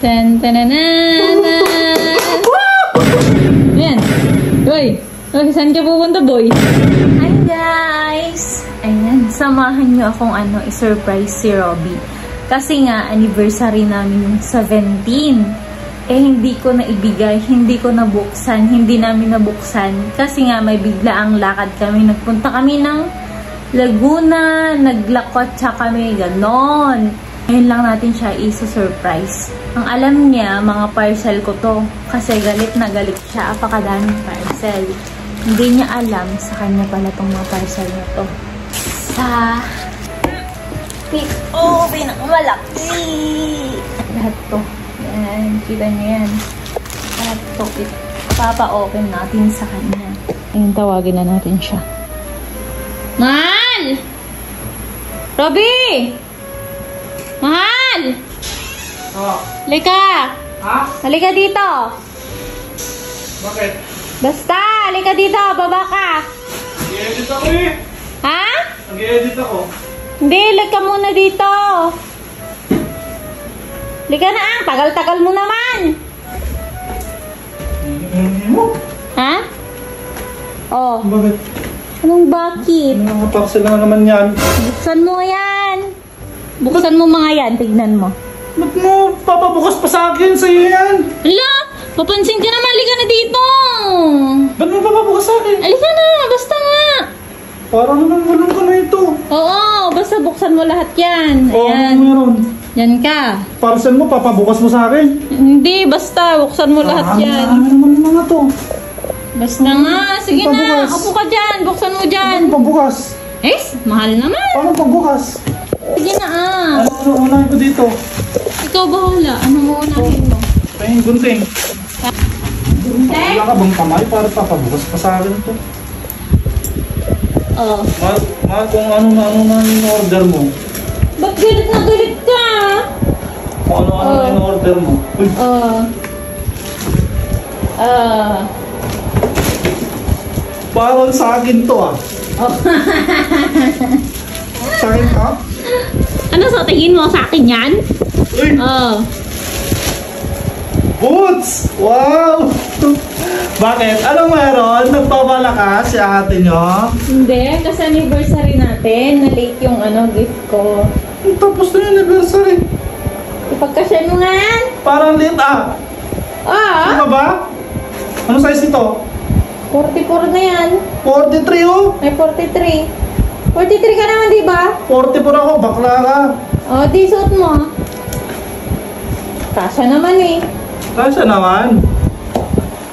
Tan tananan. Ayan. Uy, saan ka pupunta, boy? Hi guys! Ayan, samahan nyo akong i-surprise si Robby. Kasi nga, anniversary namin yung 17. Hindi ko na ibigay, hindi ko nabuksan, hindi namin nabuksan. Kasi nga, may bigla ang lakad kami. Nagpunta kami ng Laguna, naglakotsa kami, ganon. Ngayon lang natin siya i-surprise. Ang alam niya, mga parcel ko to. Kasi galit na galit siya, apakadaming parcel. Hindi niya alam, sa kanya pala tong mga parcel na to. Sa P.O. pinakamalaki. Lahat to. Yan, kita niyo yan. Lahat to. Papa-open natin sa kanya. Ayun, tawagin na natin siya. Mahal! Robby! Mahal! Oh. Halika! Ha? Halika dito! Bakit? Basta! Halika dito! Baba ka! Nag-i-edit ako eh! Ha? Nag-i-edit ako. Hindi! Halika muna dito! Halika na! Tagal-tagal mo naman! Ha? Oh. Bakit? Anong bakit? Mga parcel na naman yan. Buksan mo yan! Buksan mo mga yan. Tignan mo. Ba't mo papabukas pa sa akin? Sa'yo yan. Hala! Papansin ka naman! Halika na dito! Ba't mo papabukas sa akin? Halika na! Basta nga! Parang naman walang ka na ito. Oo! Basta buksan mo lahat yan. Oo, Ayan. meron. Yan ka. Parcel mo, papabukas mo sa akin? Hindi, basta. Buksan mo lahat yan. Ano naman yung mga to? Basta nga. Sige na. Pabukas. Upo ka dyan. Buksan mo dyan. Ano pabukas? Eh, mahal naman. Paano pabukas? Sige na Ano unahin ko dito? Ikaw bahala. Ano mo unahin mo? Pahing gunting. Gunting? Wala ka bang kamay para papabukas pa sa akin ito? Oo. Mahal kung ano na yung order mo. Ba't galit na galit ka? Kung ano na yung order mo. Uy, parang sa akin to ah. Sa akin ka? Ano sa tingin mo sa akin yan? Uy, boots! Wow! Bakit? Anong meron? Nagpapala ka si ate nyo? Hindi, kasi anniversary natin. Na-late yung gift ko. Tapos na yung anniversary. Ipagkasyan mo nga yan. Parang late ah. Ano ba? Ano size nito? 44 na yan. 43 oh. May 43. 43 ka naman, di ba? 44 ako, bakla ka. Di suot mo. Kasya naman eh. Kasya naman.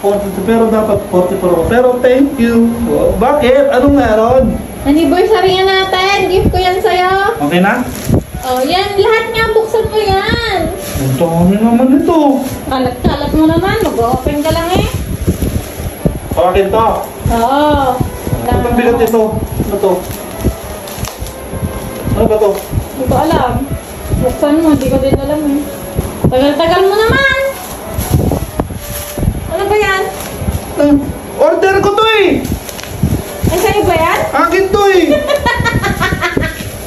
42, pero dapat 44 ako. Pero thank you. Oh, bakit? Anong meron? Anniversary nga natin. Gift ko yan sa'yo. Okay na? Yan. Lahat nga. Buksan mo yan. Ang dami naman ito. Kalat-kalat mo naman. Mag-open ka lang eh. Akin to. Oo. Ano bang bigat ito? Ano to? Ano ba to? Hindi ko alam. Buksan mo. Hindi ko din alam eh. Tagal-tagal mo naman. Ano ba yan? Order ko to eh! Ay, sa'yo ba yan? Akin to eh!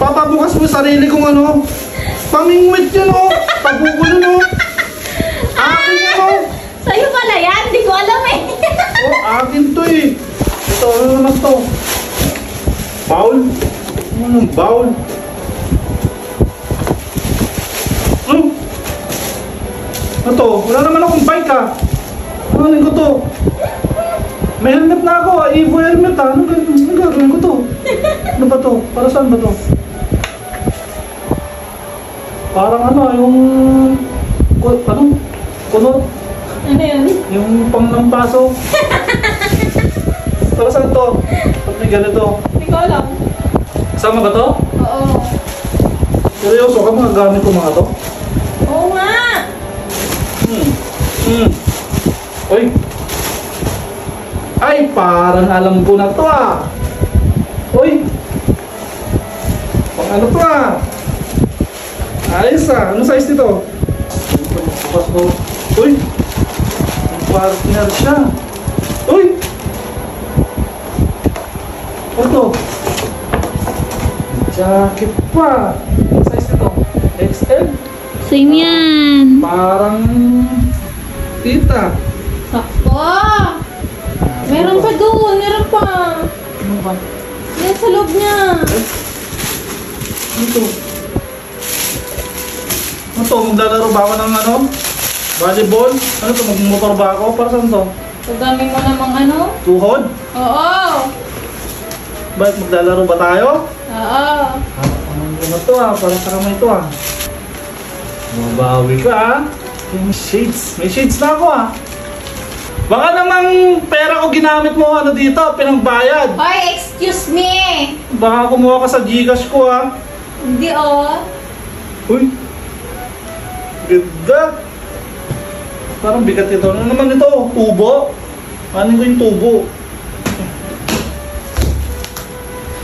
Papabukas mo sarili kong ano. Pamingwit yun oh. Tabuko yun oh. Akin yun oh. Sa'yo pala yan? Hindi ko alam eh. Akin to eh. Ito, ano naman to? Bowl? Anong bowl? Ano to? Wala naman akong bike ah. Ano ko to? May helmet na ako ah. Evo helmet ah. Ano gagawin ko to? Ano ba to? Para saan ba to? Parang ano yung... Ano? Kunot? Ano yun? Yung panglampaso. Para saan to? Ba't may ganito? Hindi ko alam. Kasama ba to? Oo. Seryoso ka mga gamit ko mga to? Oo nga. Uy! Ay, parang alam ko na to ah! Uy! Pang ano to ah? Ayos ah! Anong size nito? Bukas ko. Uy! Ang partner siya! Uy! Ano to? Jacket pa! Anong size nito? XL? Same yan. Parang tita. Sakto. Meron pa doon, meron pa. Ano ba? Yan sa loob niya. Ano to? Ano to? Maglalaro ba ako ng ano? Volleyball? Ano to? Magmotor ba ako? Para saan to? Pagdami mo namang ano? Tuhod? Oo. Bakit maglalaro ba tayo? Oo. Ano to ah? Para sa kamay to ah. Mabawi ka ah. May shades. May shades na ako ah. Baka namang pera ko ginamit mo ano dito, pinangbayad. Hoy, excuse me. Baka kumuha ka sa Gcash ko ah. Hindi oh. Uy. Ganda. Parang bigat ito. Ano naman ito? Tubo? Ano ko yung tubo?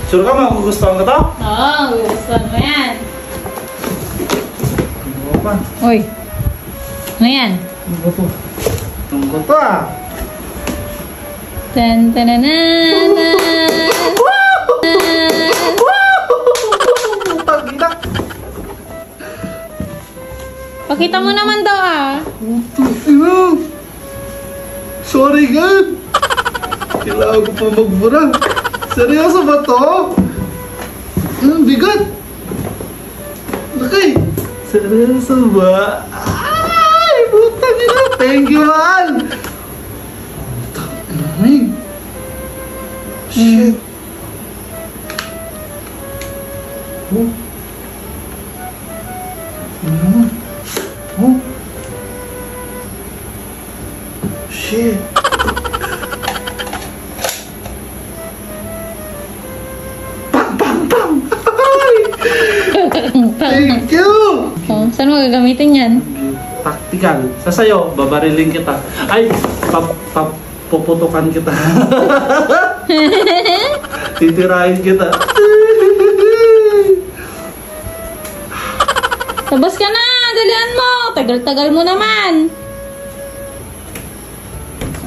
Sure ka magugustuhan ka to? Oo, gustuhan mo yan. Ano pa? Uy. Ano yan? Ano ba to? Ano ba to ah? Tan tanana. Pagdak! Pakita mo naman daw ah. Sorry God! Kailangan ko pa magbura. Seryoso ba to? Ang bigat! Laki! Seryoso ba? Ay! Butang ina! Thank you, man! Butang ina! Shit! Oh! Ano? Oh! Shit! Bang! Bang! Bang! Ay! Thank you! Oh, saan mo gagamitin yan? Tactical. Sa sayo, babariling kita. Ay! Puputukan kita. Titirahin kita. Tabas ka na! Dalian mo! Tagal-tagal mo naman!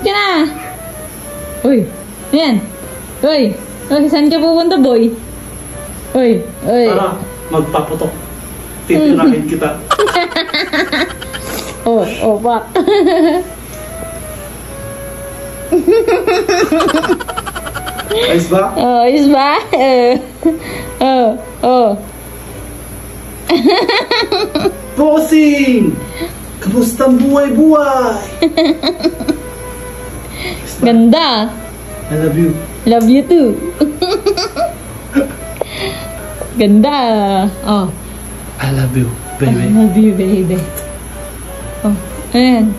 Sige na! Uy! Yan! Uy! Uy! Saan ka pupunta, boy? Uy! Uy! Para magpaputok. Titirahin kita. Oh! Oh! Pak! Ayos ba? Oh! Is ba? Oh! Oh! Bossing! Kamusta ang buhay-buhay? Ganda! I love you. Love you too! Ganda! Oh! I love you, I baby. love you, baby. Oh! Ayan!